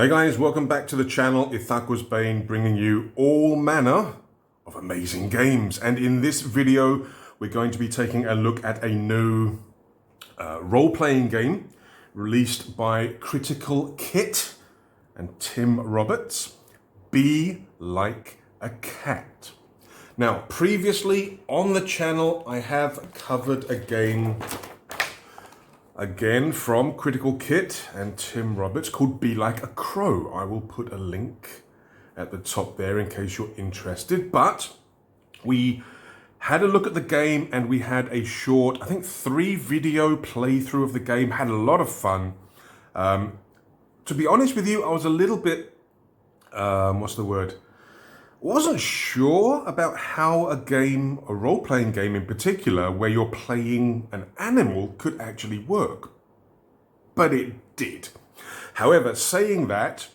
Hey guys, welcome back to the channel. Ithaqua's Bane, bringing you all manner of amazing games. And in this video, we're going to be taking a look at a new role-playing game released by criticalkit and Tim Roberts, Be Like a Cat. Now, previously on the channel, I have covered a game again from criticalkit and Tim Roberts called Be Like a Crow. I will put a link at the top there in case you're interested. But we had a look at the game and we had a short, I think 3-video playthrough of the game. Had a lot of fun. To be honest with you, I was a little bit, wasn't sure about how a role-playing game in particular, where you're playing an animal could actually work. But it did. However, saying that,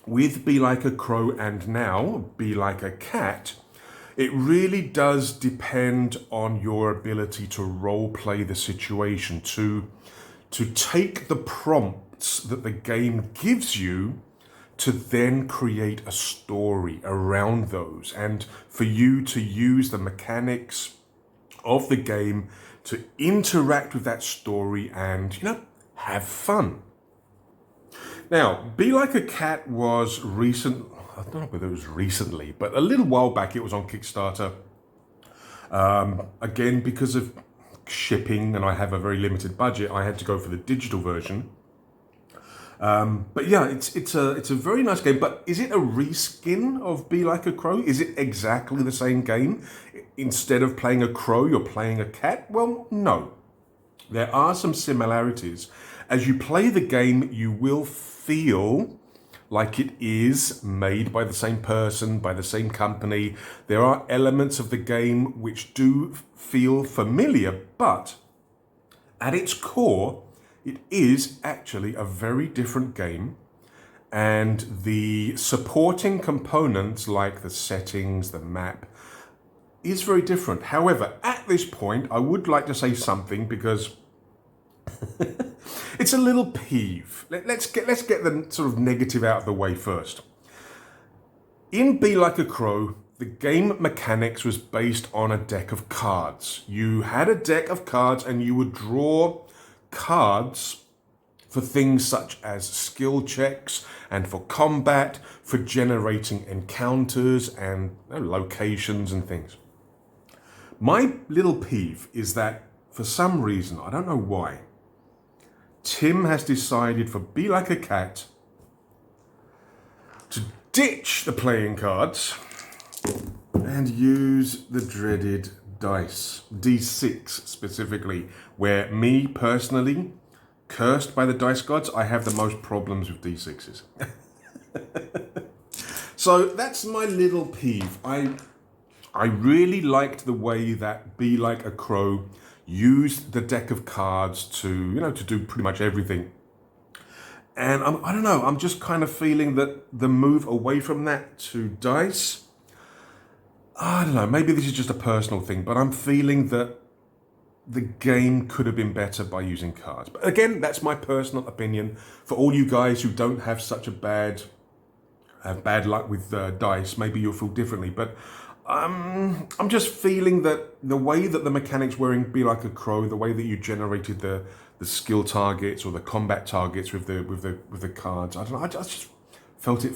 with Be Like a Crow and now Be Like a Cat, it really does depend on your ability to role-play the situation, to take the prompts that the game gives you to then create a story around those, and for you to use the mechanics of the game to interact with that story and, have fun. Now, Be Like a Cat was recent, I don't know whether it was recently, but a little while back it was on Kickstarter. Again, because of shipping and I have a very limited budget, I had to go for the digital version. But yeah, it's a very nice game. But is it a reskin of Be Like a Crow? Is it exactly the same game? Instead of playing a crow, you're playing a cat? Well, no. There are some similarities. As you play the game, you will feel like it is made by the same person, by the same company. There are elements of the game which do feel familiar, but at its core, it is actually a very different game, and the supporting components like the settings, the map, is very different. However, at this point, I would like to say something because it's a little peeve. Let's get the sort of negative out of the way first. In Be Like a Crow, the game mechanics was based on a deck of cards. You had a deck of cards and you would draw cards for things such as skill checks and for combat, for generating encounters and locations and things. My little peeve is that for some reason, I don't know why, Tim has decided for Be Like a Cat to ditch the playing cards and use the dreaded dice, D6 specifically, where me personally, cursed by the dice gods, I have the most problems with D6s. So that's my little peeve. I really liked the way that Be Like a Crow used the deck of cards to do pretty much everything. And I don't know, I'm just kind of feeling that the move away from that to dice, I don't know, maybe this is just a personal thing, but I'm feeling that the game could have been better by using cards. But again, that's my personal opinion. For all you guys who don't have such a bad luck with dice, maybe you'll feel differently. But I'm just feeling that the way that the mechanics were in Be Like a Crow, the way that you generated the skill targets or the combat targets with the cards, I don't know. I just felt it.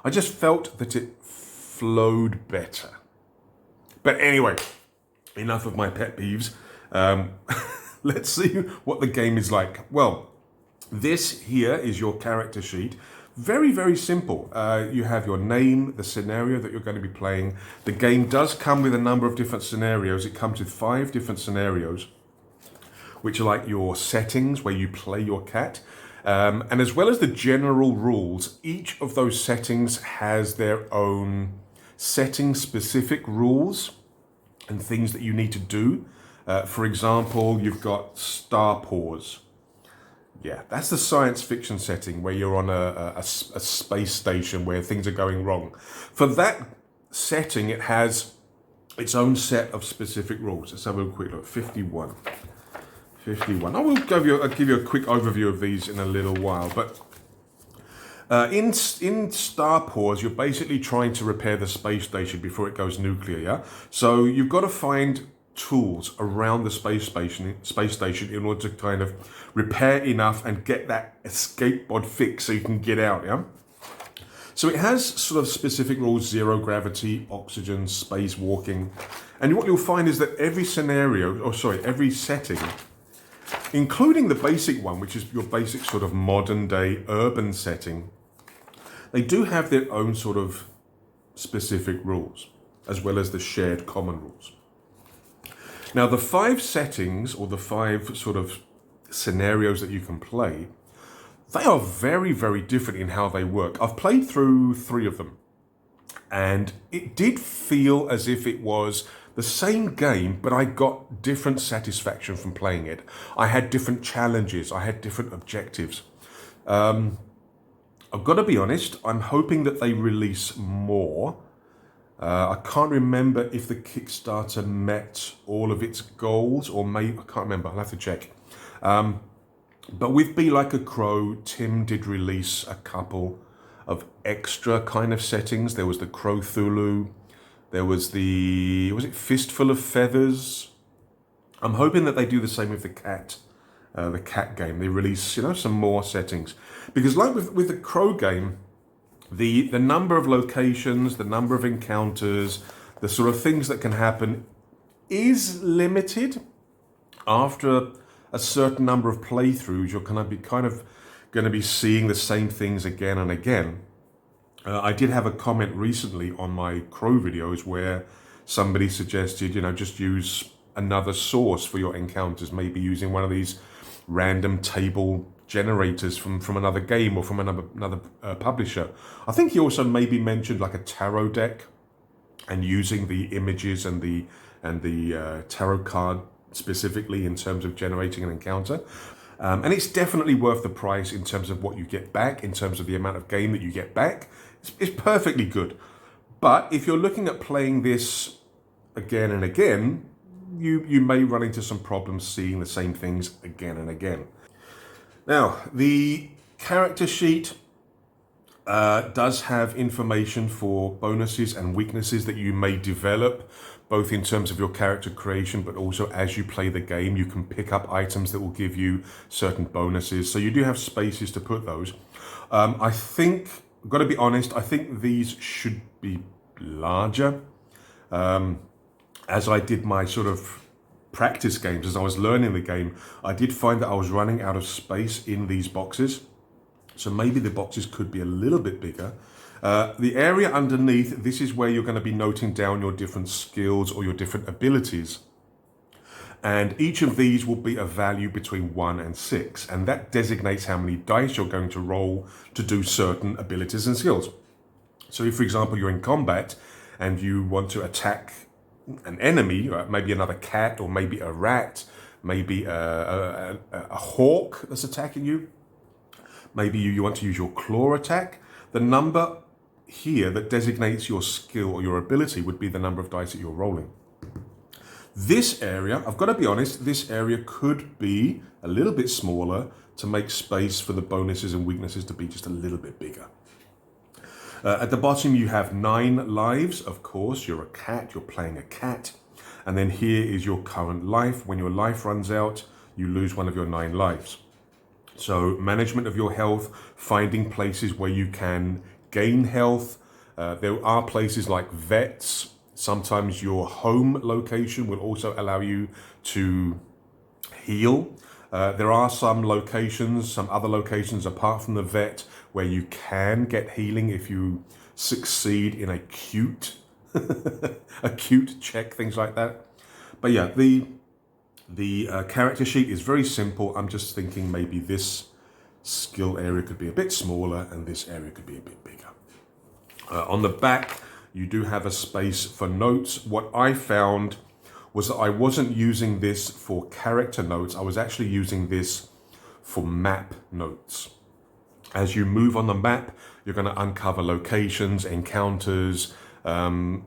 I just felt that it flowed better. But anyway, enough of my pet peeves. Let's see what the game is like. Well, this here is your character sheet. Very, very simple. You have your name, the scenario that you're going to be playing. The game does come with a number of different scenarios. It comes with 5 different scenarios, which are like your settings where you play your cat. And as well as the general rules, each of those settings has their own setting-specific rules and things that you need to do. For example, you've got star pause. Yeah, that's the science fiction setting where you're on a space station where things are going wrong. For that setting, it has its own set of specific rules. Let's have a quick look. 51. I will give you a quick overview of these in a little while, but In Star Wars, you're basically trying to repair the space station before it goes nuclear. Yeah, so you've got to find tools around the space station in order to kind of repair enough and get that escape pod fixed so you can get out. Yeah. So it has sort of specific rules: zero gravity, oxygen, spacewalking, and what you'll find is that every scenario, or sorry, every setting, including the basic one, which is your basic sort of modern day urban setting, they do have their own sort of specific rules, as well as the shared common rules. Now, the 5 settings, or the 5 sort of scenarios that you can play, they are very, very different in how they work. I've played through 3 of them, and it did feel as if it was the same game, but I got different satisfaction from playing it. I had different challenges, I had different objectives. I've got to be honest, I'm hoping that they release more. I can't remember if the Kickstarter met all of its goals, or maybe, I can't remember, I'll have to check. But with Be Like a Crow, Tim did release a couple of extra kind of settings. There was the Crow Thulu, there was was it Fistful of Feathers? I'm hoping that they do the same with the cat game. They release, some more settings. Because like with the Crow game, the number of locations, the number of encounters, the sort of things that can happen is limited. After a certain number of playthroughs, you're going to be seeing the same things again and again. I did have a comment recently on my Crow videos where somebody suggested, just use another source for your encounters, maybe using one of these random table generators from another game or from another publisher. I think he also maybe mentioned like a tarot deck and using the images and the tarot card specifically in terms of generating an encounter. And it's definitely worth the price in terms of what you get back, in terms of the amount of game that you get back. It's perfectly good. But if you're looking at playing this again and again, you may run into some problems seeing the same things again and again. Now, the character sheet does have information for bonuses and weaknesses that you may develop, both in terms of your character creation, but also as you play the game, you can pick up items that will give you certain bonuses. So you do have spaces to put those. I think, I've got to be honest, I think these should be larger. As I did my sort of practice games, as I was learning the game, I did find that I was running out of space in these boxes. So maybe the boxes could be a little bit bigger. The area underneath, this is where you're going to be noting down your different skills or your different abilities. And each of these will be a value between 1 and 6. And that designates how many dice you're going to roll to do certain abilities and skills. So if, for example, you're in combat and you want to attack an enemy, maybe another cat or maybe a rat, maybe a hawk that's attacking you, maybe you want to use your claw attack, the number here that designates your skill or your ability would be the number of dice that you're rolling. This area, I've got to be honest, this area could be a little bit smaller to make space for the bonuses and weaknesses to be just a little bit bigger. At the bottom, you have 9 lives. Of course, you're a cat, you're playing a cat. And then here is your current life. When your life runs out, you lose one of your 9 lives. So management of your health, finding places where you can gain health. There are places like vets. Sometimes your home location will also allow you to heal. There are some other locations apart from the vet where you can get healing if you succeed in a cute check, things like that. But yeah, the character sheet is very simple. I'm just thinking maybe this skill area could be a bit smaller and this area could be a bit bigger. On the back, you do have a space for notes. What I found was that I wasn't using this for character notes. I was actually using this for map notes. As you move on the map, you're going to uncover locations, encounters, other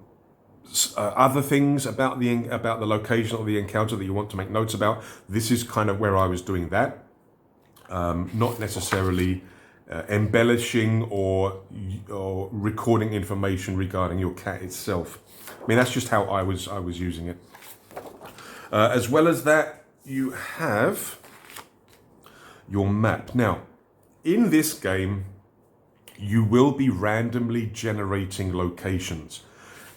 things about the location or the encounter that you want to make notes about. This is kind of where I was doing that. Not necessarily embellishing or recording information regarding your cat itself. I mean, that's just how I was using it. As well as that, you have your map. Now, in this game, you will be randomly generating locations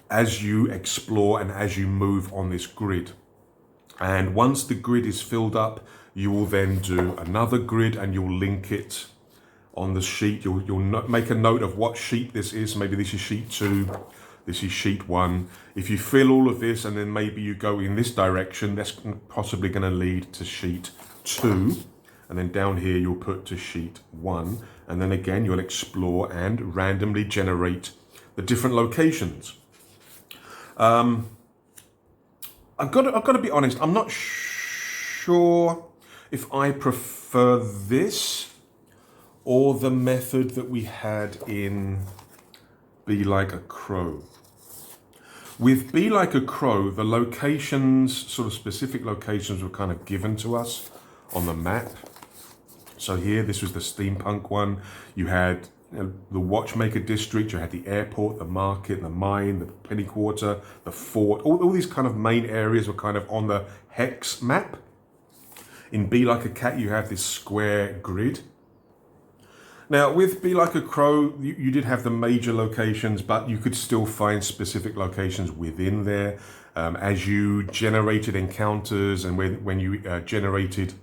as you explore and as you move on this grid. And once the grid is filled up, you will then do another grid and you'll link it on the sheet. You'll make a note of what sheet this is. Maybe this is sheet 2, this is sheet 1. If you fill all of this and then maybe you go in this direction, that's possibly going to lead to sheet 2. And then down here you'll put to sheet 1. And then again you'll explore and randomly generate the different locations. I've got to be honest, I'm not sure if I prefer this or the method that we had in Be Like a Crow. With Be Like a Crow, the locations, sort of specific locations, were kind of given to us on the map. So here, this was the steampunk one. You had the watchmaker district, you had the airport, the market, the mine, the penny quarter, the fort. All these kind of main areas were kind of on the hex map. In Be Like a Cat, you have this square grid. Now, with Be Like a Crow, you did have the major locations, but you could still find specific locations within there. As you generated encounters and when you generated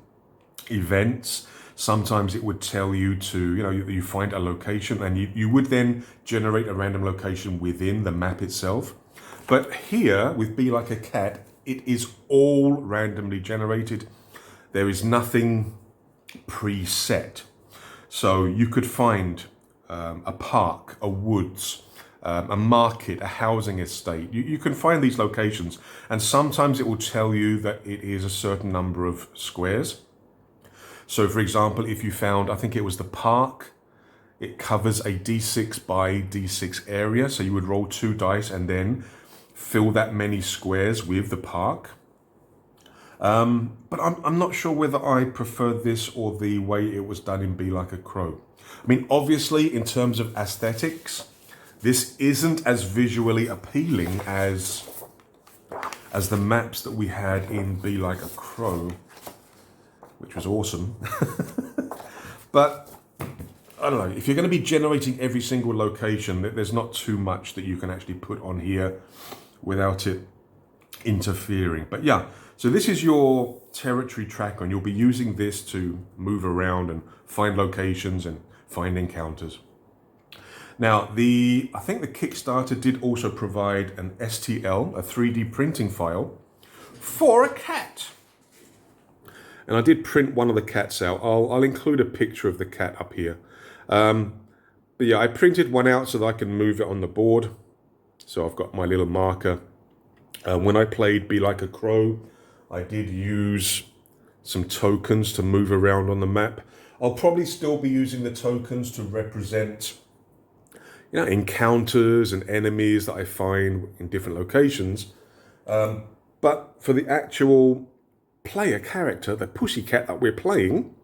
events, sometimes it would tell you to, you find a location and you would then generate a random location within the map itself. But here, with Be Like a Cat, it is all randomly generated. There is nothing preset. So you could find a park, a woods, a market, a housing estate. You can find these locations, and sometimes it will tell you that it is a certain number of squares. So for example, if you found, I think it was the park, it covers a D6 by D6 area. So you would roll 2 dice and then fill that many squares with the park. But I'm not sure whether I prefer this or the way it was done in Be Like a Crow. I mean, obviously, in terms of aesthetics, this isn't as visually appealing as the maps that we had in Be Like a Crow, which was awesome. But I don't know, if you're going to be generating every single location, there's not too much that you can actually put on here without it interfering. But yeah, so this is your territory tracker, and you'll be using this to move around and find locations and find encounters. Now, I think the Kickstarter did also provide an STL, a 3D printing file, for a cat. And I did print one of the cats out. I'll include a picture of the cat up here. But yeah, I printed one out so that I can move it on the board. So I've got my little marker. When I played Be Like a Crow, I did use some tokens to move around on the map. I'll probably still be using the tokens to represent, encounters and enemies that I find in different locations. But for the actual player character, the pussycat that we're playing,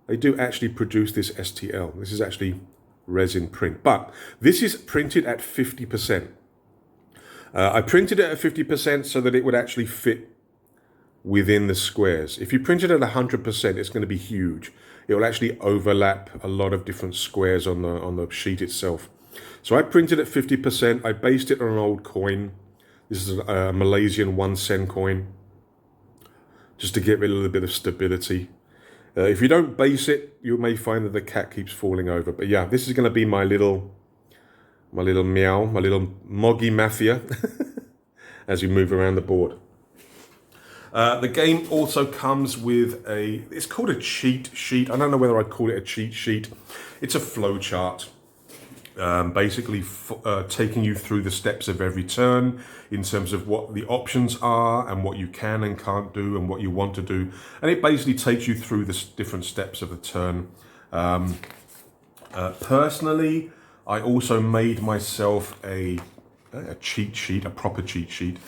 they do actually produce this STL. This is actually resin print, but this is printed at 50%. I printed it at 50% so that it would actually fit within the squares. If you print it at 100%, it's going to be huge. It will actually overlap a lot of different squares on the sheet itself. So I printed at 50%. I based it on an old coin. This is a Malaysian 1 cent coin, just to give it a little bit of stability. If you don't base it, you may find that the cat keeps falling over. But yeah, this is going to be my little meow, my little Moggy MAFIA as we move around the board. The game also comes with it's called a cheat sheet. I don't know whether I'd call it a cheat sheet. It's a flow chart, basically taking you through the steps of every turn in terms of what the options are and what you can and can't do and what you want to do. And it basically takes you through the different steps of the turn. Personally, I also made myself a cheat sheet, a proper cheat sheet,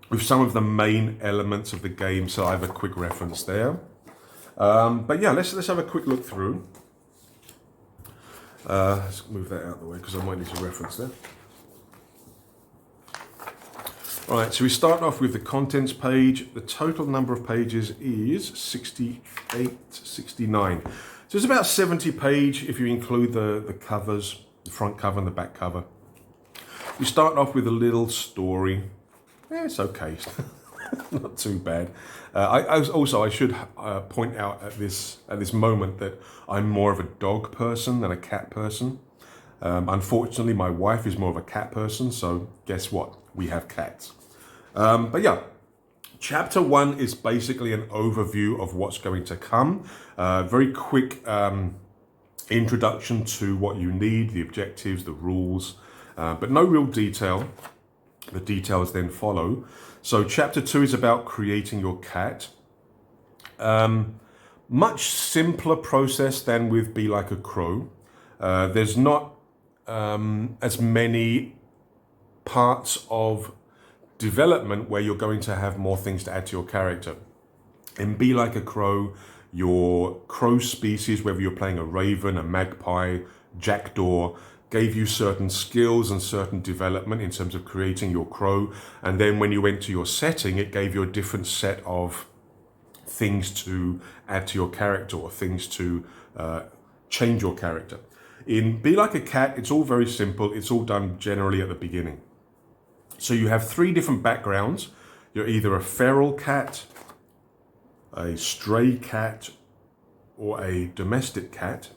with some of the main elements of the game, so I have a quick reference there. But yeah, let's have a quick look through. Let's move that out of the way because I might need to reference that. All right, so we start off with the contents page. The total number of pages is 68, 69. So it's about 70 page if you include the covers, the front cover and the back cover. We start off with a little story. Yeah, it's okay. Not too bad. I should point out at this moment that I'm more of a dog person than a cat person. Unfortunately, my wife is more of a cat person, so guess what? We have cats. But yeah, chapter 1 is basically an overview of what's going to come. Very quick introduction to what you need, the objectives, the rules, but no real detail. The details then follow. So chapter 2 is about creating your cat. Much simpler process than with Be Like a Crow. There's not as many parts of development where you're going to have more things to add to your character. In Be Like a Crow, your crow species, whether you're playing a raven, a magpie, jackdaw, gave you certain skills and certain development in terms of creating your crow. And then when you went to your setting, it gave you a different set of things to add to your character or things to change your character. In Be Like a Cat, it's all very simple. It's all done generally at the beginning. So you have 3 different backgrounds. You're either a feral cat, a stray cat, or a domestic cat.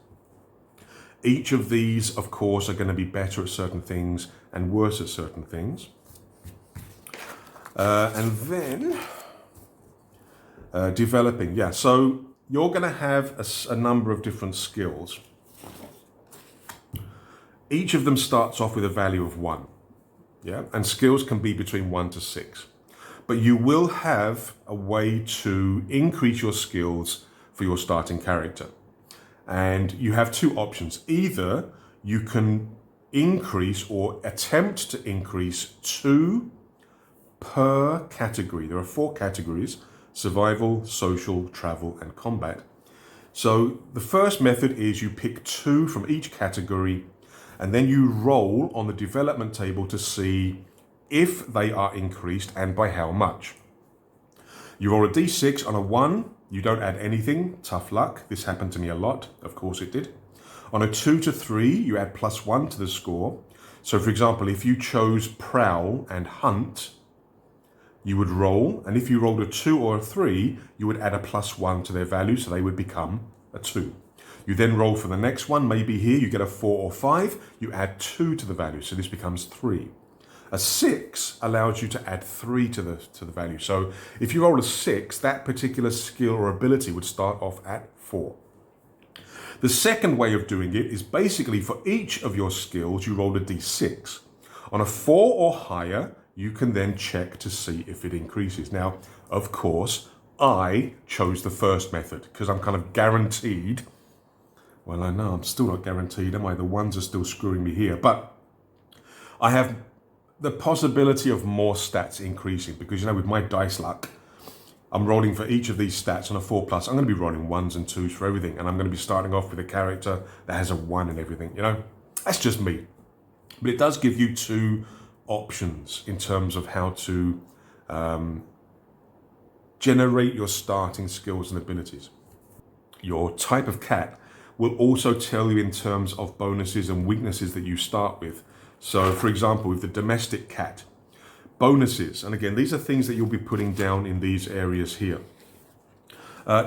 Each of these, of course, are going to be better at certain things and worse at certain things. And then developing. Yeah, so you're going to have a number of different skills. Each of them starts off with a value of 1. Yeah, and skills can be between 1 to 6. But you will have a way to increase your skills for your starting character. And you have 2 options. Either you can increase or attempt to increase 2 per category. There are 4 categories: survival, social, travel, and combat. So the first method is you pick 2 from each category, and then you roll on the development table to see if they are increased and by how much. You roll a d6. On a 1, you don't add anything. Tough luck. This happened to me a lot. Of course it did. On a 2 to 3, you add +1 to the score. So for example, if you chose prowl and hunt, you would roll, and if you rolled a 2 or a 3, you would add a +1 to their value, so they would become a 2. You then roll for the next one. Maybe here you get a 4 or 5, you add 2 to the value, so this becomes 3. A 6 allows you to add 3 to the value. So if you roll a 6, that particular skill or ability would start off at 4. The second way of doing it is basically for each of your skills, you roll a d6. On a 4 or higher, you can then check to see if it increases. Now, of course, I chose the first method because I'm kind of guaranteed. Well, I know I'm still not guaranteed, am I? The ones are still screwing me here. But I have the possibility of more stats increasing because, with my dice luck, I'm rolling for each of these stats on a 4+. I'm going to be rolling 1s and 2s for everything. And I'm going to be starting off with a character that has a 1 and everything, That's just me. But it does give you 2 options in terms of how to generate your starting skills and abilities. Your type of cat will also tell you in terms of bonuses and weaknesses that you start with. So for example, with the domestic cat, bonuses, and again, these are things that you'll be putting down in these areas here.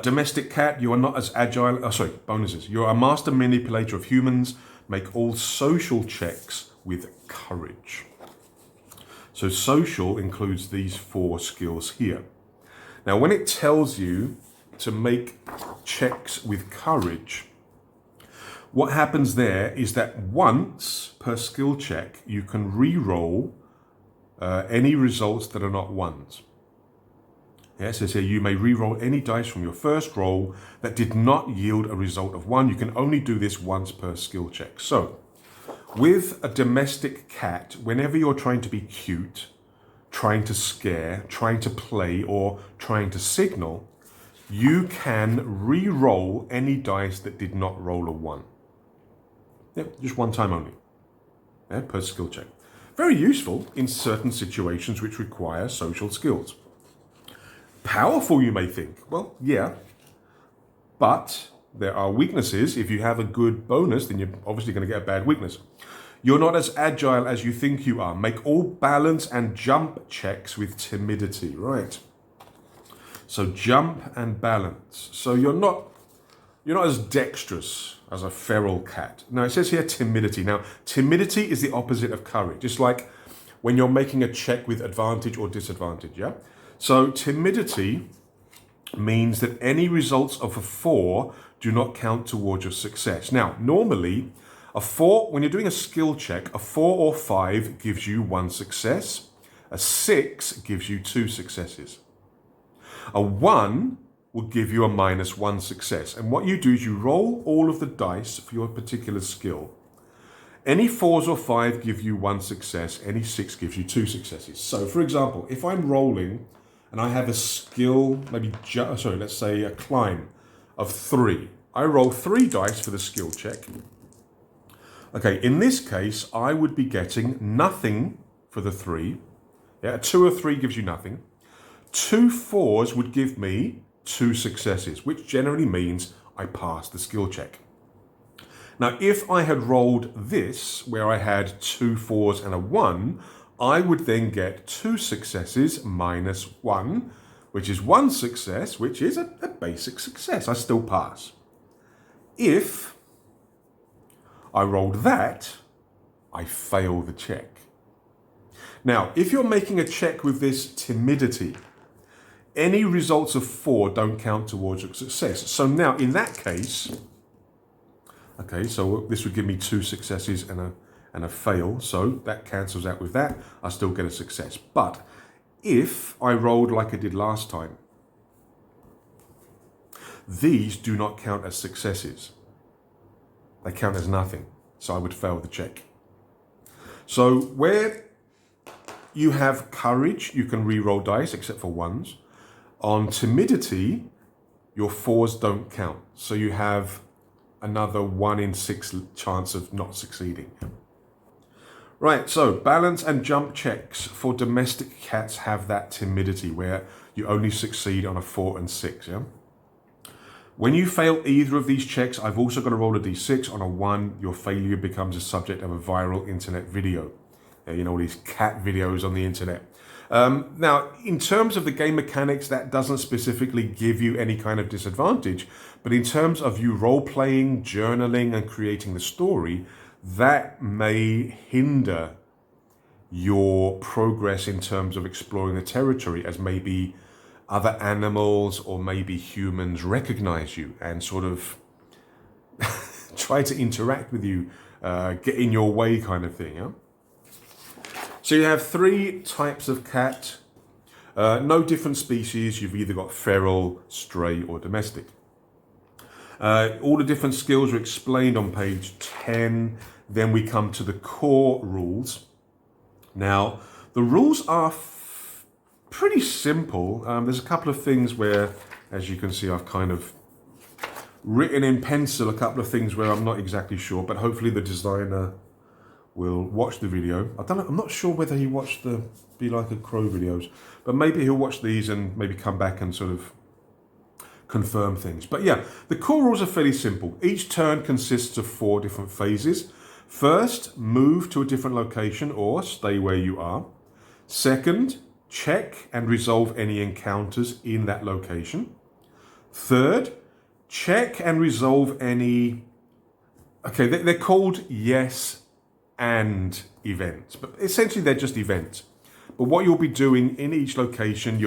Domestic cat, you are not as agile, bonuses. You're a master manipulator of humans, make all social checks with courage. So social includes these 4 skills here. Now, when it tells you to make checks with courage, what happens there is that once per skill check, you can re-roll any results that are not 1s. Yeah, it says here, you may re-roll any dice from your first roll that did not yield a result of 1. You can only do this once per skill check. So, with a domestic cat, whenever you're trying to be cute, trying to scare, trying to play, or trying to signal, you can re-roll any dice that did not roll a 1. Yep, just one time only, yeah, per skill check. Very useful in certain situations which require social skills. Powerful, you may think. Well, yeah, but there are weaknesses. If you have a good bonus, then you're obviously going to get a bad weakness. You're not as agile as you think you are. Make all balance and jump checks with timidity, right? So jump and balance. So you're not as dexterous as a feral cat. Now it says here timidity. Now timidity is the opposite of courage. It's like when you're making a check with advantage or disadvantage, yeah? So timidity means that any results of a 4 do not count towards your success. Now, normally, a 4, when you're doing a skill check, a 4 or 5 gives you 1 success. A 6 gives you 2 successes. A 1 will give you a -1 success. And what you do is you roll all of the dice for your particular skill. Any 4s or 5 give you 1 success. Any 6 gives you 2 successes. So, for example, if I'm rolling and I have a skill, let's say a climb of 3. I roll 3 dice for the skill check. Okay, in this case, I would be getting nothing for the 3. Yeah, a 2 or 3 gives you nothing. 2 4s would give me 2 successes, which generally means I pass the skill check. Now, if I had rolled this, where I had 2 4s and a 1, I would then get 2 successes -1, which is 1 success, which is a basic success. I still pass. If I rolled that, I fail the check. Now, if you're making a check with this timidity, any results of 4 don't count towards your success. So now, in that case, okay, so this would give me 2 successes and a fail. So that cancels out with that. I still get a success. But if I rolled like I did last time, these do not count as successes. They count as nothing. So I would fail the check. So where you have courage, you can re-roll dice except for 1s. On timidity, your 4s don't count. So you have another 1 in 6 chance of not succeeding. Right, so balance and jump checks for domestic cats have that timidity where you only succeed on a 4 and 6, yeah? When you fail either of these checks, I've also got to roll a d6. On a 1, your failure becomes a subject of a viral internet video. You know, all these cat videos on the internet. Now, in terms of the game mechanics, that doesn't specifically give you any kind of disadvantage. But in terms of you role-playing, journaling, and creating the story, that may hinder your progress in terms of exploring the territory, as maybe other animals or maybe humans recognize you and sort of try to interact with you, get in your way kind of thing. Yeah? So you have 3 types of cat, no different species. You've either got feral, stray, or domestic. All the different skills are explained on page 10. Then we come to the core rules. Now, the rules are pretty simple. There's a couple of things where, as you can see, I've kind of written in pencil a couple of things where I'm not exactly sure, but hopefully the designer will watch the video. I'm not sure whether he watched the Be Like a Crow videos, but maybe he'll watch these and maybe come back and sort of confirm things. But yeah, the core rules are fairly simple. Each turn consists of 4 different phases. First, move to a different location or stay where you are. Second, check and resolve any encounters in that location. Third, check and resolve any... Okay, they're called yes and events, but essentially they're just events. But what you'll be doing in each location,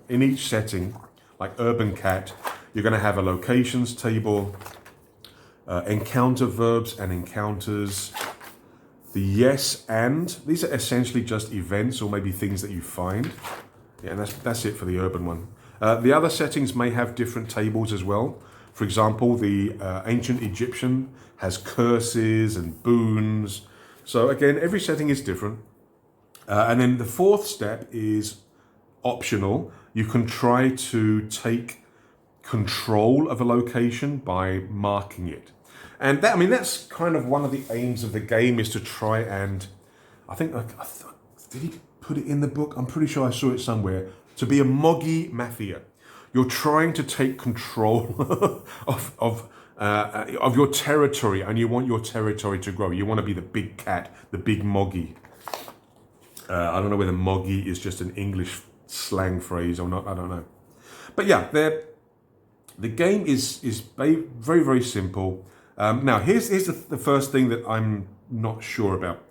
in each setting, like Urban Cat, you're going to have a locations table, encounter verbs and encounters, the yes and, these are essentially just events or maybe things that you find. Yeah, and that's it for the urban one. The other settings may have different tables as well. For example, the ancient Egyptian has curses and boons. So again, every setting is different. And then the 4th step is optional. You can try to take control of a location by marking it. And that, I mean, that's kind of one of the aims of the game, is to try and, I think, did he put it in the book? I'm pretty sure I saw it somewhere. To be a Moggy MAFIA. You're trying to take control of your territory, and you want your territory to grow. You want to be the big cat, the big Moggy. I don't know whether Moggy is just an English slang phrase or not. I don't know. But yeah, the game is very, very simple. Now, here's the first thing that I'm not sure about.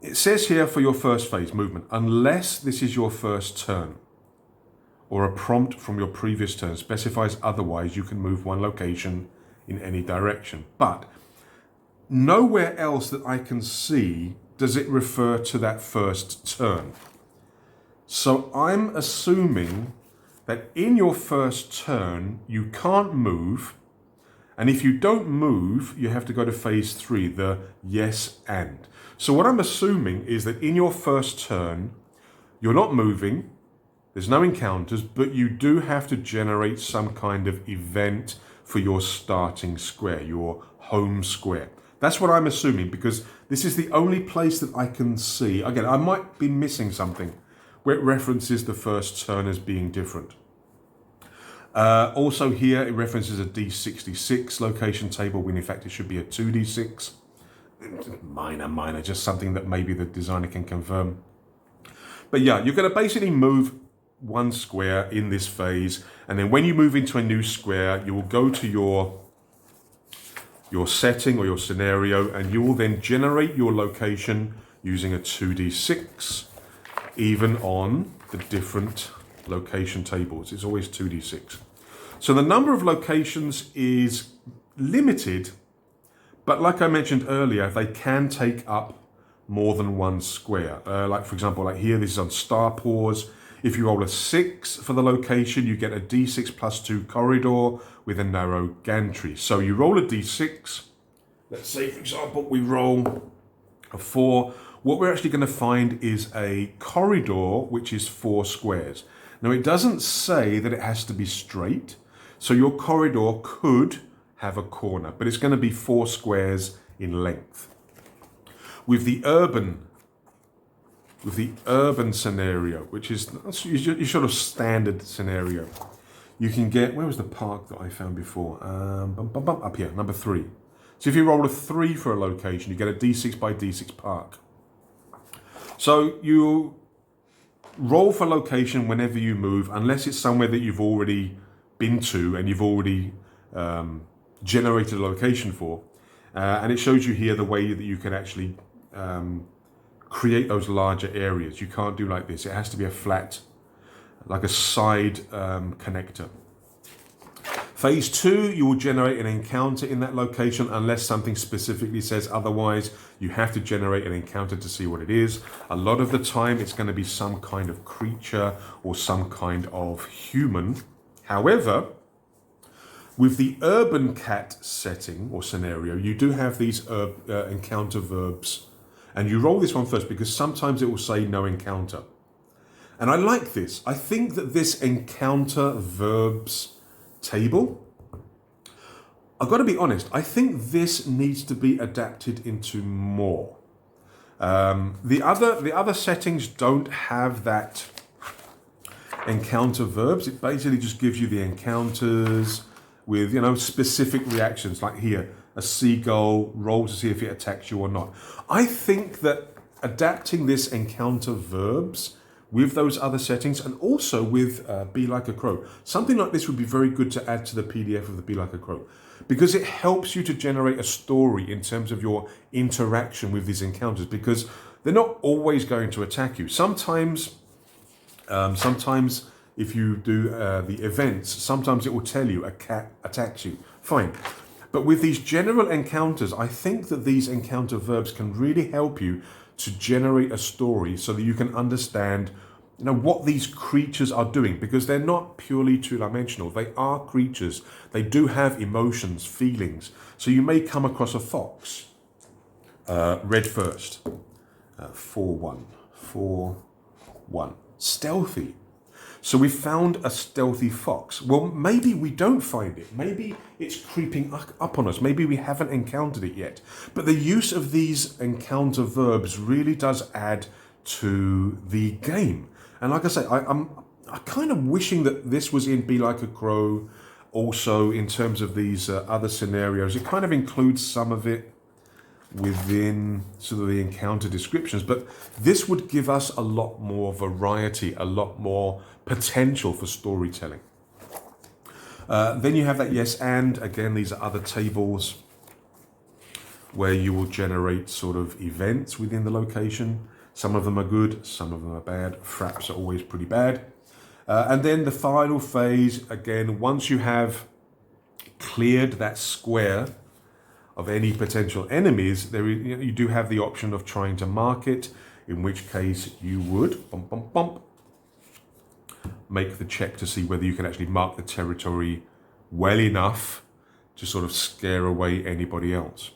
It says here, for your first phase movement, unless this is your first turn, or a prompt from your previous turn specifies otherwise, you can move one location in any direction. But nowhere else that I can see does it refer to that first turn. So I'm assuming that in your first turn, you can't move. And if you don't move, you have to go to phase 3, the yes and. So what I'm assuming is that in your first turn, you're not moving, there's no encounters, but you do have to generate some kind of event for your starting square, your home square. That's what I'm assuming, because this is the only place that I can see. Again, I might be missing something where it references the first turn as being different. Also here, it references a D66 location table, when in fact it should be a 2D6. Minor, just something that maybe the designer can confirm. But yeah, you're going to basically move one square in this phase, and then when you move into a new square, you will go to your setting or your scenario, and you will then generate your location using a 2D6, even on the different location tables. It's always 2D6. So the number of locations is limited, but like I mentioned earlier, they can take up more than one square. Like for example, like here, this is on star pause. If you roll a 6 for the location, you get a D6 plus 2 corridor with a narrow gantry. So you roll a D6. Let's say, for example, we roll a 4. What we're actually going to find is a corridor, which is 4 squares. Now, it doesn't say that it has to be straight. So your corridor could have a corner, but it's going to be 4 squares in length. With the urban scenario, which is your sort of standard scenario, you can get, where was the park that I found before? Up here, number 3. So if you roll a 3 for a location, you get a D6 by D6 park. So you roll for location whenever you move, unless it's somewhere that you've already been to and you've already generated a location for. And it shows you here the way that you can actually create those larger areas. You can't do like this. It has to be a flat, like a side connector. Phase 2, you will generate an encounter in that location unless something specifically says otherwise. You have to generate an encounter to see what it is. A lot of the time, it's going to be some kind of creature or some kind of human. However, with the urban cat setting or scenario, you do have these encounter verbs. And you roll this one first because sometimes it will say no encounter. And I like this. I think that this encounter verbs table, I've got to be honest, I think this needs to be adapted into more. The other settings don't have that encounter verbs. It basically just gives you the encounters with, specific reactions, like here, a seagull, roll to see if it attacks you or not. I think that adapting this encounter verbs with those other settings, and also with Be Like a Crow, something like this would be very good to add to the PDF of the Be Like a Crow, because it helps you to generate a story in terms of your interaction with these encounters, because they're not always going to attack you. Sometimes if you do the events, sometimes it will tell you a cat attacks you. Fine. But with these general encounters, I think that these encounter verbs can really help you to generate a story so that you can understand, what these creatures are doing, because they're not purely two-dimensional. They are creatures. They do have emotions, feelings. So you may come across a fox. Red first. 4-1. 4-1. Stealthy. So we found a stealthy fox. Well, maybe we don't find it. Maybe it's creeping up on us. Maybe we haven't encountered it yet. But the use of these encounter verbs really does add to the game. And like I say, I'm kind of wishing that this was in Be Like a Crow. Also, in terms of these other scenarios, it kind of includes some of it within sort of the encounter descriptions, but this would give us a lot more variety, a lot more potential for storytelling. Then you have that yes and. Again, these are other tables where you will generate sort of events within the location. Some of them are good, some of them are bad. Fraps are always pretty bad. And then the final phase, again, once you have cleared that square of any potential enemies, you do have the option of trying to mark it, in which case you would make the check to see whether you can actually mark the territory well enough to sort of scare away anybody else.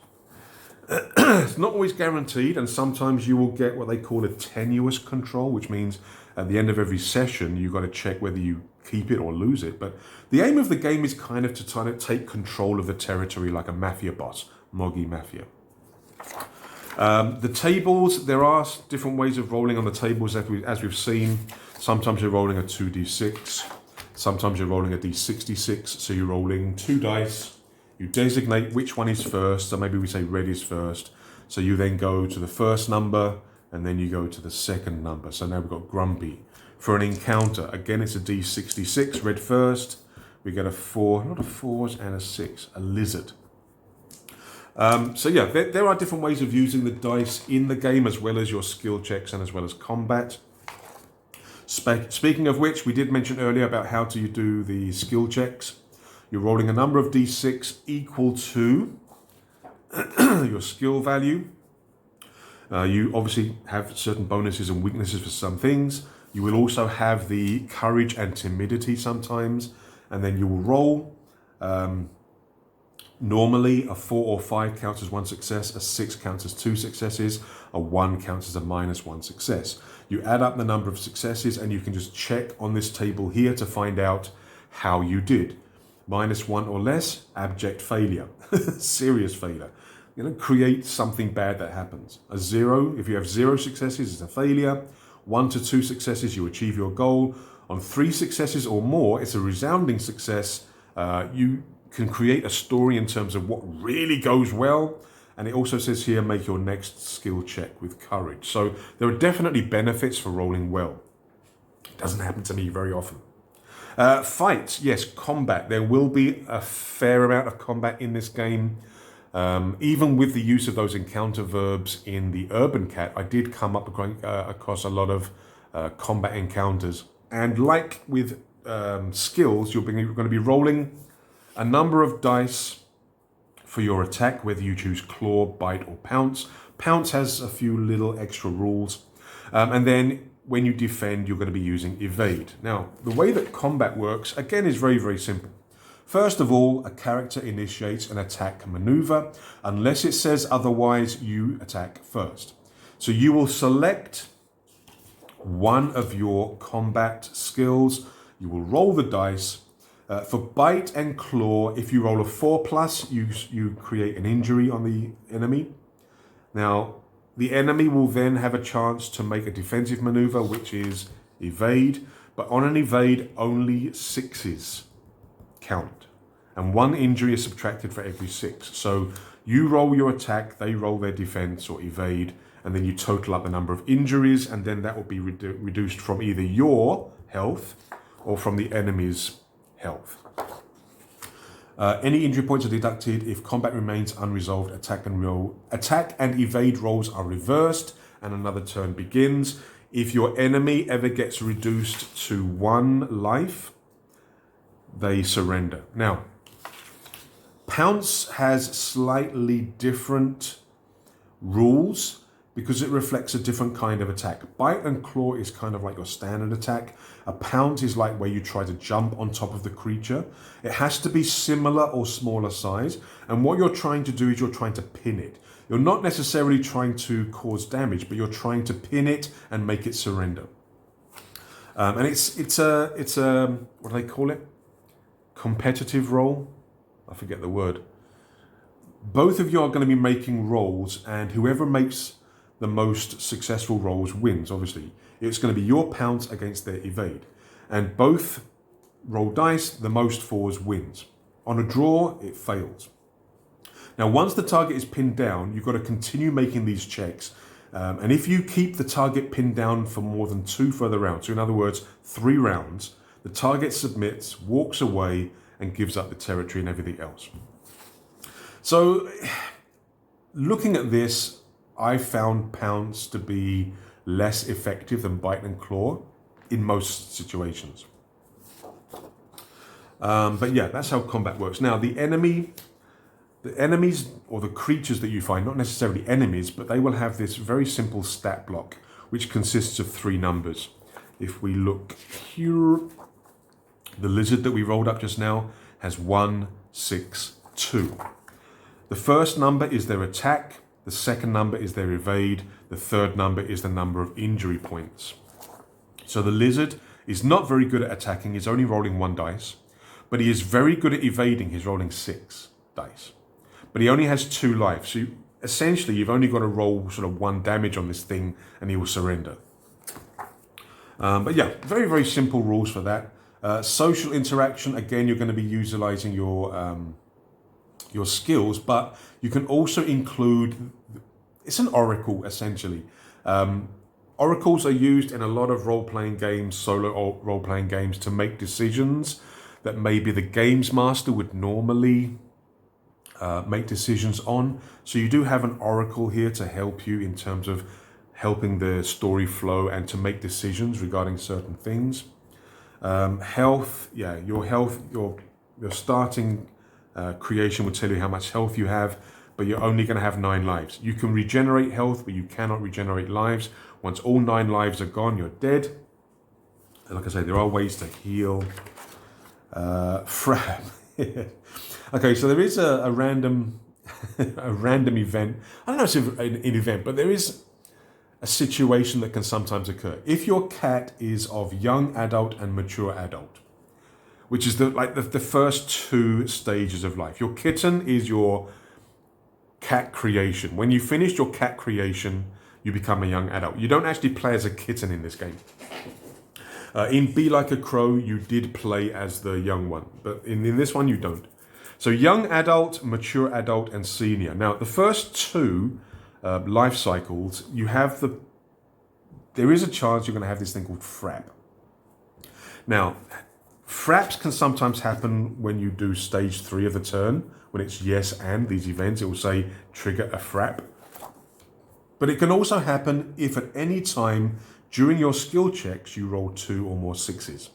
It's not always guaranteed, and sometimes you will get what they call a tenuous control, which means at the end of every session you've got to check whether you keep it or lose it. But the aim of the game is kind of to try to take control of the territory like a MAFIA boss, Moggy MAFIA. The tables, there are different ways of rolling on the tables as we've seen. Sometimes you're rolling a 2d6, sometimes you're rolling a d66, so you're rolling 2 dice. You designate which one is first, so maybe we say red is first. So you then go to the first number, and then you go to the second number. So now we've got Grumpy. For an encounter, again, it's a D66, red first. We get a 4, not a 4s, and a 6, a lizard. So yeah, there are different ways of using the dice in the game, as well as your skill checks and as well as combat. Speaking of which, we did mention earlier about how to do the skill checks. You're rolling a number of d6 equal to your skill value. You obviously have certain bonuses and weaknesses for some things. You will also have the courage and timidity sometimes. And then you will roll. Normally, a 4 or 5 counts as 1 success, a 6 counts as 2 successes, a 1 counts as a -1 success. You add up the number of successes and you can just check on this table here to find out how you did. -1 or less, abject failure, serious failure. Create something bad that happens. A 0, if you have 0 successes, it's a failure. 1 to 2 successes, you achieve your goal. On 3 successes or more, it's a resounding success. You can create a story in terms of what really goes well. And it also says here, make your next skill check with courage. So there are definitely benefits for rolling well. It doesn't happen to me very often. Fights, yes, combat. There will be a fair amount of combat in this game. Even with the use of those encounter verbs in the Urban Cat, I did come up across a lot of combat encounters. And like with skills, you're going to be rolling a number of dice for your attack, whether you choose claw, bite, or pounce. Pounce has a few little extra rules. And then when you defend, you're going to be using evade. Now, the way that combat works, again, is very, very simple. First of all, a character initiates an attack maneuver. Unless it says otherwise, you attack first. So you will select one of your combat skills. You will roll the dice. For bite and claw, if you roll a 4+, you create an injury on the enemy. Now, the enemy will then have a chance to make a defensive maneuver, which is evade. But on an evade, only 6s count. And 1 injury is subtracted for every 6. So you roll your attack, they roll their defense or evade, and then you total up the number of injuries, and then that will be reduced from either your health or from the enemy's health. Any injury points are deducted if combat remains unresolved. Attack and evade rolls are reversed, and another turn begins. If your enemy ever gets reduced to 1 life, they surrender. Now, Pounce has slightly different rules because it reflects a different kind of attack. Bite and claw is kind of like your standard attack. A pounce is like where you try to jump on top of the creature. It has to be similar or smaller size. And what you're trying to do is you're trying to pin it. You're not necessarily trying to cause damage, but you're trying to pin it and make it surrender. And it's a what do they call it? Competitive role. I forget the word. Both of you are going to be making rolls, and whoever makes the most successful rolls wins. Obviously, it's going to be your pounce against their evade, and both roll dice. The most fours wins. On a draw, it fails. Now, once the target is pinned down, you've got to continue making these checks. And if you keep the target pinned down for more than 2 further rounds, so in other words, 3 rounds, the target submits, walks away, and gives up the territory and everything else. So, looking at this, I found pounce to be less effective than bite and claw in most situations. But yeah, that's how combat works. Now, the enemies or the creatures that you find, not necessarily enemies, but they will have this very simple stat block, which consists of 3 numbers. If we look here, the lizard that we rolled up just now has 1, 6, 2. The first number is their attack, the second number is their evade, the third number is the number of injury points. So the lizard is not very good at attacking, he's only rolling 1 dice, but he is very good at evading, he's rolling 6 dice. But he only has 2 lives, so essentially you've only got to roll sort of 1 damage on this thing and he will surrender. But yeah, very, very simple rules for that. Social interaction, again, you're going to be utilizing your skills, but you can also include, it's an oracle essentially. Oracles are used in a lot of role-playing games, solo role-playing games, to make decisions that maybe the games master would normally make decisions on. So you do have an oracle here to help you in terms of helping the story flow and to make decisions regarding certain things. Health, yeah, your health, your starting creation will tell you how much health you have, but you're only going to have 9 lives. You can regenerate health, but you cannot regenerate lives. Once all 9 lives are gone, you're dead. And like I say, there are ways to heal. Frab. Okay, so there is a random a random event. I don't know if it's an event, but there is a situation that can sometimes occur. If your cat is of young adult and mature adult, which is the first 2 stages of life. Your kitten is your cat creation. When you finish your cat creation, you become a young adult. You don't actually play as a kitten in this game. In Be Like a Crow, you did play as the young one, but in this one you don't. So young adult, mature adult, and senior. Now, the first 2 life cycles, there is a chance you're going to have this thing called frap. Now, fraps can sometimes happen when you do stage 3 of the turn, when it's yes and these events, it will say trigger a frap. But it can also happen if at any time during your skill checks you roll 2 or more 6s.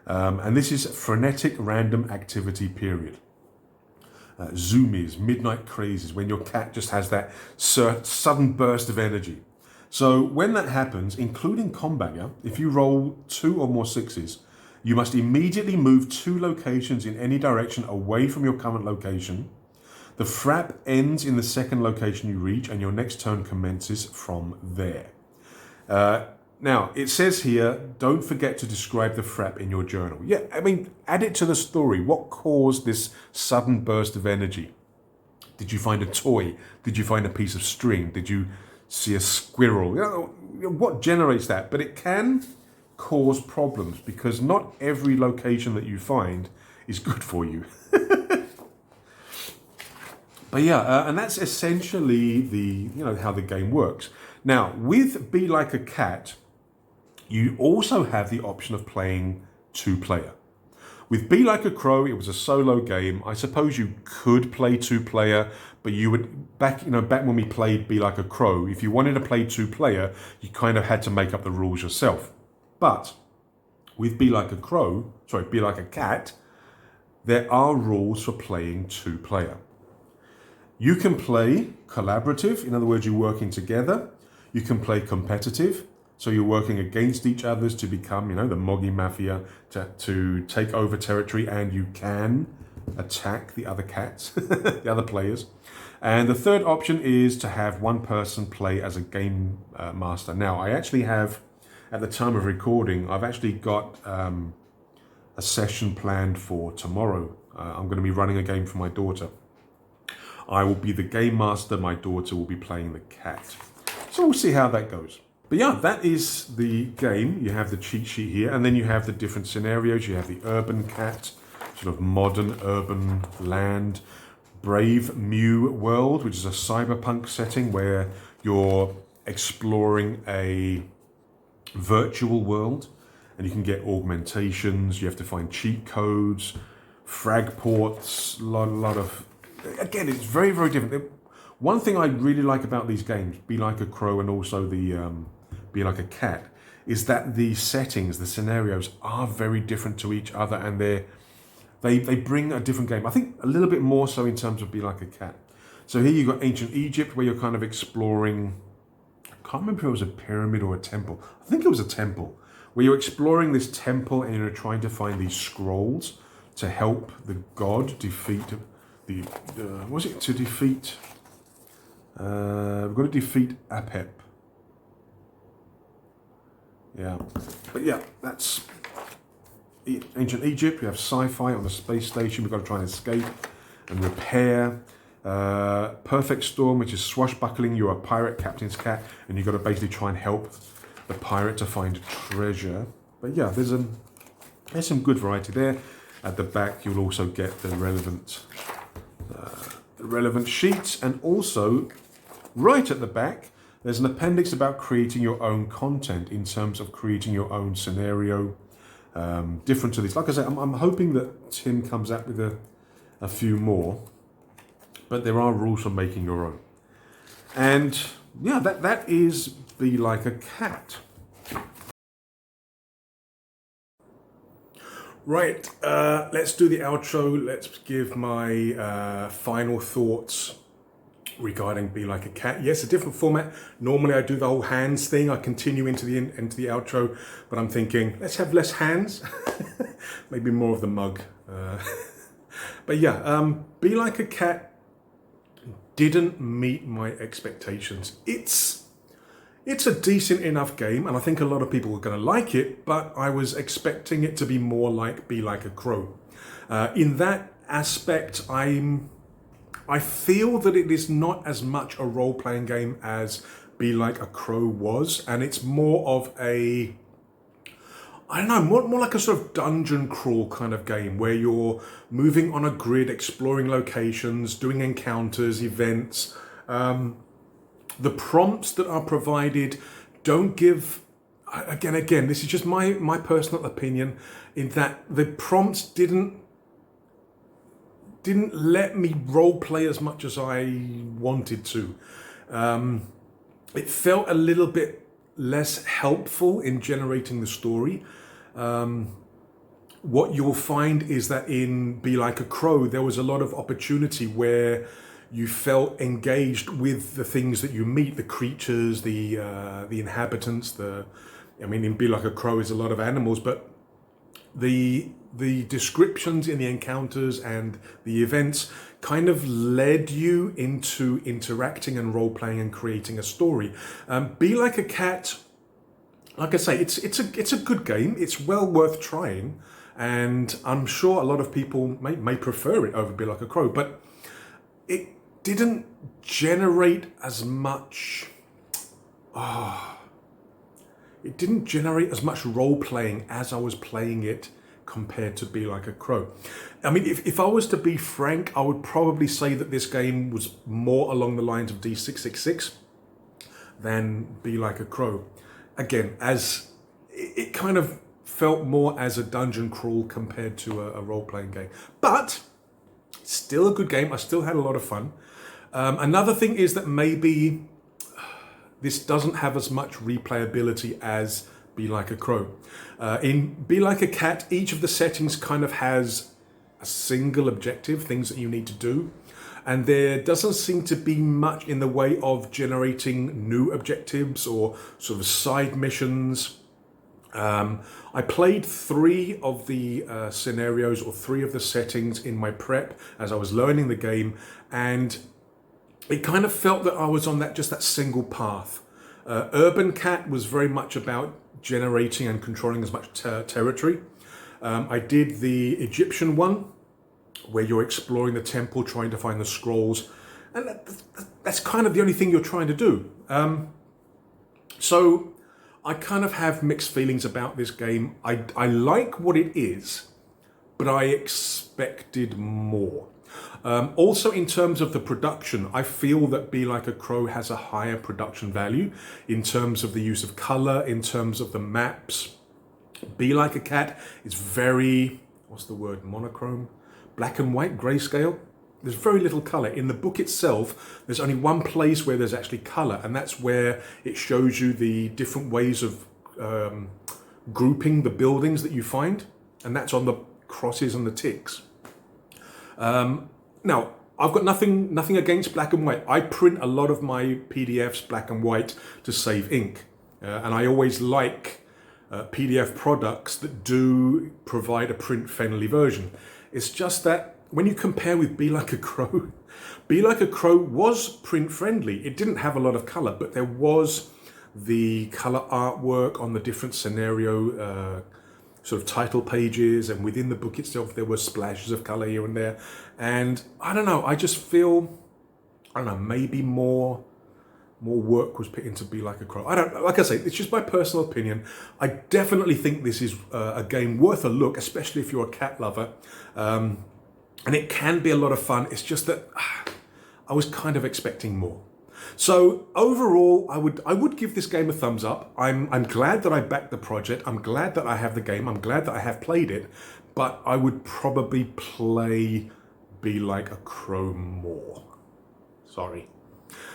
And this is frenetic random activity period. Zoomies, midnight crazes, when your cat just has that sudden burst of energy. So when that happens, including combat, if you roll 2 or more 6s, you must immediately move 2 locations in any direction away from your current location. The frap ends in the second location you reach, and your next turn commences from there. Now, it says here, don't forget to describe the frap in your journal. Yeah, I mean, add it to the story. What caused this sudden burst of energy? Did you find a toy? Did you find a piece of string? Did you see a squirrel? What generates that? But it can cause problems because not every location that you find is good for you. But yeah, and that's essentially how the game works. Now, with Be Like a Cat, you also have the option of playing 2-player. With Be Like a Crow, it was a solo game. I suppose you could play 2-player, but you would back when we played Be Like a Crow, if you wanted to play 2-player, you kind of had to make up the rules yourself. But with Be Like a Cat, there are rules for playing 2-player. You can play collaborative, in other words, you're working together. You can play competitive, so you're working against each other to become, the Moggy MAFIA, to take over territory, and you can attack the other cats, the other players. And the third option is to have one person play as a game master. Now, I actually have at the time of recording, I've actually got a session planned for tomorrow. I'm going to be running a game for my daughter. I will be the game master, my daughter will be playing the cat. So we'll see how that goes. But yeah, that is the game. You have the cheat sheet here, and then you have the different scenarios. You have the urban cat, sort of modern urban land, Brave Mew world, which is a cyberpunk setting where you're exploring a virtual world, and you can get augmentations. You have to find cheat codes, frag ports, a lot of... Again, it's very, very different. One thing I really like about these games, Be Like a Crow and also the Be Like a Cat, is that the settings, the scenarios are very different to each other, and they bring a different game. I think a little bit more so in terms of Be Like a Cat. So here you've got Ancient Egypt, where you're kind of exploring, I can't remember if it was a pyramid or a temple. I think it was a temple, where you're exploring this temple and you're trying to find these scrolls to help the god defeat the, was it to defeat, we've got to defeat Apep. Yeah, but yeah, that's Ancient Egypt. We have sci-fi on the space station. We've got to try and escape and repair. Perfect Storm, which is swashbuckling. You're a pirate captain's cat, and you've got to basically try and help the pirate to find treasure. But yeah, there's some good variety there. At the back, you'll also get the relevant sheets, and also right at the back, there's an appendix about creating your own content in terms of creating your own scenario, different to these. Like I said, I'm hoping that Tim comes out with a few more, but there are rules for making your own. And yeah, that is Be Like a Cat. Right, let's do the outro. Let's give my final thoughts regarding Be Like a Cat. Yes, a different format. Normally I do the whole hands thing. I continue into the outro, but I'm thinking, let's have less hands. Maybe more of the mug. But yeah, Be Like a Cat didn't meet my expectations. It's a decent enough game, and I think a lot of people are going to like it, but I was expecting it to be more like Be Like a Crow. In that aspect, I feel that it is not as much a role-playing game as Be Like a Crow was, and it's more of a, I don't know, more like a sort of dungeon crawl kind of game where you're moving on a grid, exploring locations, doing encounters, events. The prompts that are provided don't give, again, this is just my personal opinion, in that the prompts didn't let me role play as much as I wanted to. It felt a little bit less helpful in generating the story. What you'll find is that in Be Like a Crow, there was a lot of opportunity where you felt engaged with the things that you meet, the creatures, the inhabitants. In Be Like a Crow is a lot of animals, but the descriptions in the encounters and the events kind of led you into interacting and role-playing and creating a story. Be Like a Cat, like I say, it's a good game. It's well worth trying, and I'm sure a lot of people may prefer it over Be Like a Crow, but it didn't generate as much. It didn't generate as much role-playing as I was playing it compared to Be Like a Crow. I mean, if I was to be frank, I would probably say that this game was more along the lines of D666 than Be Like a Crow. Again, as it kind of felt more as a dungeon crawl compared to a role-playing game. But still a good game. I still had a lot of fun. Another thing is that maybe this doesn't have as much replayability as Be Like a Crow. In Be Like a Cat, each of the settings kind of has a single objective, things that you need to do. And there doesn't seem to be much in the way of generating new objectives or sort of side missions. I played 3 of the scenarios or 3 of the settings in my prep as I was learning the game, and it kind of felt that I was on that single path. Urban Cat was very much about generating and controlling as much territory. I did the Egyptian one, where you're exploring the temple, trying to find the scrolls, and that's kind of the only thing you're trying to do. So I kind of have mixed feelings about this game. I like what it is, but I expected more. Also, in terms of the production, I feel that Be Like a Crow has a higher production value in terms of the use of color, in terms of the maps. Be Like a Cat is very, what's the word, monochrome? Black and white, grayscale. There's very little color. In the book itself, there's only one place where there's actually color, and that's where it shows you the different ways of grouping the buildings that you find, and that's on the crosses and the ticks. Now, I've got nothing against black and white. I print a lot of my PDFs black and white to save ink, and I always like PDF products that do provide a print-friendly version. It's just that when you compare with Be Like a Crow, Be Like a Crow was print-friendly. It didn't have a lot of color, but there was the color artwork on the different scenario sort of title pages, and within the book itself there were splashes of color here and there. And I don't know, I just feel, I don't know, maybe more work was put into Be Like a Crow. I don't, like I say, it's just my personal opinion. I definitely think this is a game worth a look, especially if you're a cat lover. And it can be a lot of fun. It's just that I was kind of expecting more. So overall, I would give this game a thumbs up. I'm glad that I backed the project. I'm glad that I have the game. I'm glad that I have played it. But I would probably play Be Like a Crow more. Sorry.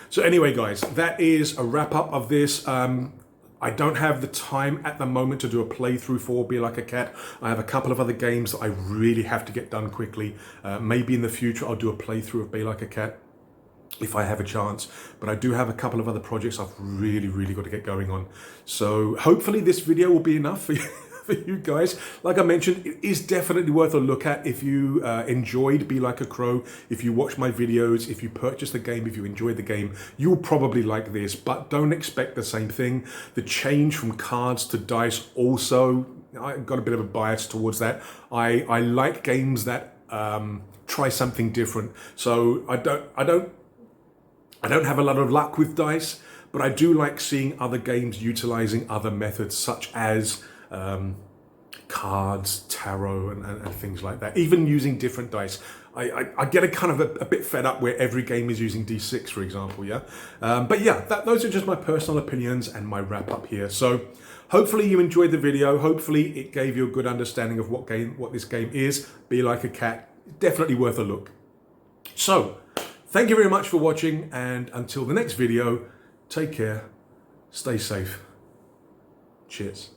So anyway, guys, that is a wrap up of this. I don't have the time at the moment to do a playthrough for Be Like a Cat. I have a couple of other games that I really have to get done quickly. Maybe in the future I'll do a playthrough of Be Like a Cat if I have a chance. But I do have a couple of other projects I've really got to get going on. So hopefully this video will be enough for you. For you guys. Like I mentioned, it is definitely worth a look at if you enjoyed Be Like a Crow, if you watch my videos, if you purchase the game, if you enjoyed the game, you'll probably like this, but don't expect the same thing. The change from cards to dice also, I've got a bit of a bias towards that. I like games that try something different. So I don't have a lot of luck with dice, but I do like seeing other games utilizing other methods such as cards, tarot, and things like that. Even using different dice. I get a kind of a bit fed up where every game is using D6, for example, yeah? But yeah, those are just my personal opinions and my wrap up here. So hopefully you enjoyed the video. Hopefully it gave you a good understanding of what this game is. Be Like a Cat, definitely worth a look. So, thank you very much for watching, and until the next video, take care, stay safe. Cheers.